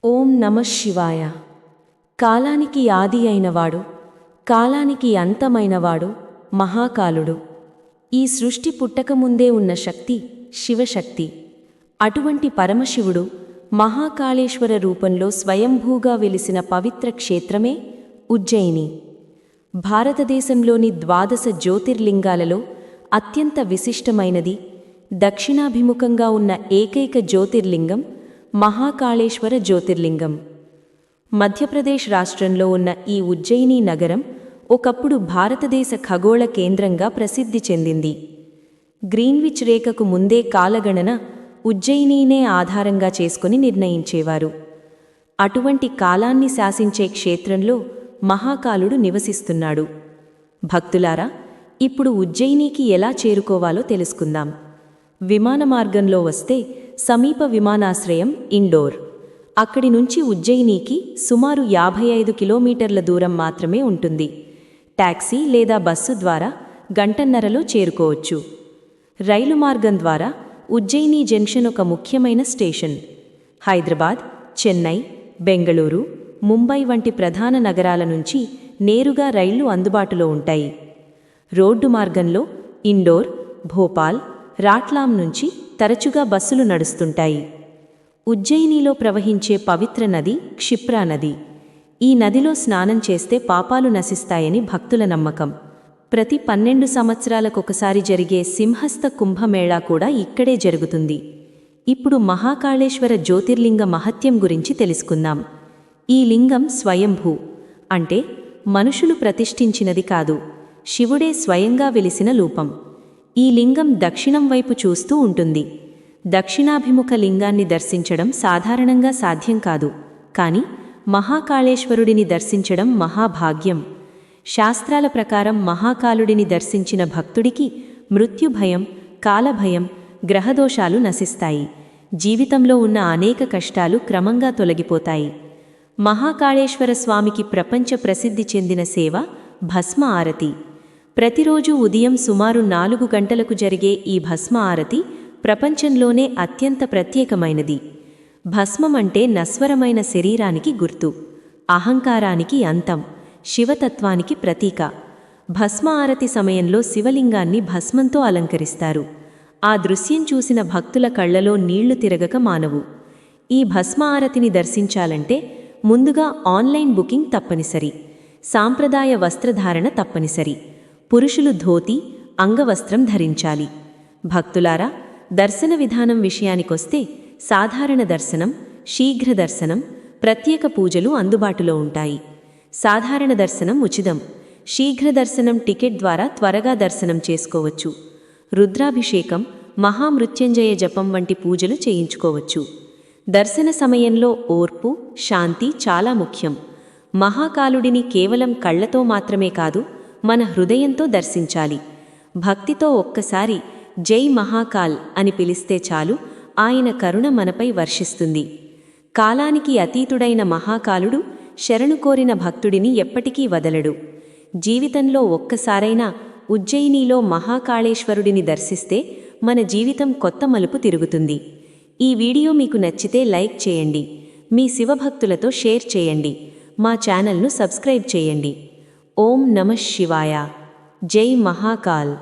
ఓం నమః శివాయ. కాలానికి ఆది అయినవాడు, కాలానికి అంతమైనవాడు మహాకాలుడు. ఈ సృష్టి పుట్టకముందే ఉన్న శక్తి శివశక్తి. అటువంటి పరమశివుడు మహాకాళేశ్వర రూపంలో స్వయంభూగా వెలిసిన పవిత్ర క్షేత్రమే ఉజ్జయిని. భారతదేశంలోని 12 జ్యోతిర్లింగాలలో అత్యంత విశిష్టమైనది, దక్షిణాభిముఖంగా ఉన్న ఏకైక జ్యోతిర్లింగం మహాకాళేశ్వర జ్యోతిర్లింగం. మధ్యప్రదేశ్ రాష్ట్రంలో ఉన్న ఈ ఉజ్జయిని నగరం ఒకప్పుడు భారతదేశ ఖగోళ కేంద్రంగా ప్రసిద్ధి చెందింది. గ్రీన్విచ్ రేఖకు ముందే కాలగణన ఉజ్జయినినే ఆధారంగా చేసుకుని నిర్ణయించేవారు. అటువంటి కాలాన్ని శాసించే క్షేత్రంలో మహాకాలుడు నివసిస్తున్నాడు. భక్తులారా, ఇప్పుడు ఉజ్జయినికి ఎలా చేరుకోవాలో తెలుసుకుందాం. విమాన మార్గంలో వస్తే సమీప విమానాశ్రయం ఇండోర్. అక్కడి నుంచి ఉజ్జయినికి సుమారు 55 కిలోమీటర్ల దూరం మాత్రమే ఉంటుంది. టాక్సీ లేదా బస్సు ద్వారా గంటన్నరలో చేరుకోవచ్చు. రైలు మార్గం ద్వారా ఉజ్జయిని జంక్షన్ ఒక ముఖ్యమైన స్టేషన్. హైదరాబాద్, చెన్నై, బెంగళూరు, ముంబై వంటి ప్రధాన నగరాల నుంచి నేరుగా రైళ్లు అందుబాటులో ఉంటాయి. రోడ్డు మార్గంలో ఇండోర్, భోపాల్, రాట్లాం నుంచి తరచుగా బస్సులు నడుస్తుంటాయి. ఉజ్జయినిలో ప్రవహించే పవిత్ర నది క్షిప్రా నది. ఈ నదిలో స్నానం చేస్తే పాపాలు నశిస్తాయని భక్తుల నమ్మకం. ప్రతి 12 సంవత్సరాలకొకసారి జరిగే సింహస్థ కుంభమేళా కూడా ఇక్కడే జరుగుతుంది. ఇప్పుడు మహాకాళేశ్వర జ్యోతిర్లింగ మహత్యం గురించి తెలుసుకుందాం. ఈ లింగం స్వయంభూ, అంటే మనుషులు ప్రతిష్ఠించినది కాదు, శివుడే స్వయంగా వెలిసిన రూపం. ఈ లింగం దక్షిణం వైపు చూస్తూ ఉంటుంది. దక్షిణాభిముఖ లింగాన్ని దర్శించడం సాధారణంగా సాధ్యం కాదు, కాని మహాకాళేశ్వరుడిని దర్శించడం మహాభాగ్యం. శాస్త్రాల ప్రకారం మహాకాలుడిని దర్శించిన భక్తుడికి మృత్యుభయం, కాలభయం, గ్రహదోషాలు నశిస్తాయి. జీవితంలో ఉన్న అనేక కష్టాలు క్రమంగా తొలగిపోతాయి. మహాకాళేశ్వర స్వామికి ప్రపంచ ప్రసిద్ధి చెందిన సేవ భస్మ ఆరతి. ప్రతిరోజు ఉదయం సుమారు 4 గంటలకు జరిగే ఈ భస్మ ఆరతి ప్రపంచంలోనే అత్యంత ప్రత్యేకమైనది. భస్మం అంటే నశ్వరమైన శరీరానికి గుర్తు, అహంకారానికి అంతం, శివతత్వానికి ప్రతీక. భస్మ ఆరతి సమయంలో శివలింగాన్ని భస్మంతో అలంకరిస్తారు. ఆ దృశ్యం చూసిన భక్తుల కళ్లలో నీళ్లు తిరగక మానవు. ఈ భస్మ ఆరతిని దర్శించాలంటే ముందుగా ఆన్లైన్ బుకింగ్ తప్పనిసరి. సాంప్రదాయ వస్త్రధారణ తప్పనిసరి. పురుషులు ధోతి, అంగవస్త్రం ధరించాలి. భక్తులారా, దర్శన విధానం విషయానికొస్తే సాధారణ దర్శనం, శీఘ్ర దర్శనం, ప్రత్యేక పూజలు అందుబాటులో ఉంటాయి. సాధారణ దర్శనం ఉచితం. శీఘ్ర దర్శనం టికెట్ ద్వారా త్వరగా దర్శనం చేసుకోవచ్చు. రుద్రాభిషేకం, మహామృత్యుంజయ జపం వంటి పూజలు చేయించుకోవచ్చు. దర్శన సమయంలో ఓర్పు, శాంతి చాలా ముఖ్యం. మహాకాలుడిని కేవలం కళ్లతో మాత్రమే కాదు, మన హృదయంతో దర్శించాలి. భక్తితో ఒక్కసారి జై మహాకాల్ అని పిలిస్తే చాలు, ఆయన కరుణ మనపై వర్షిస్తుంది. కాలానికి అతీతుడైన మహాకాలుడు శరణు కోరిన భక్తుడిని ఎప్పటికీ వదలడు. జీవితంలో ఒక్కసారైనా ఉజ్జయినిలో మహాకాళేశ్వరుడిని దర్శిస్తే మన జీవితం కొత్త మలుపు తిరుగుతుంది. ఈ వీడియో మీకు నచ్చితే లైక్ చేయండి, మీ శివభక్తులతో షేర్ చేయండి, మా ఛానల్ను సబ్స్క్రైబ్ చేయండి. ఓం నమః శివాయ. జై మహాకాల్.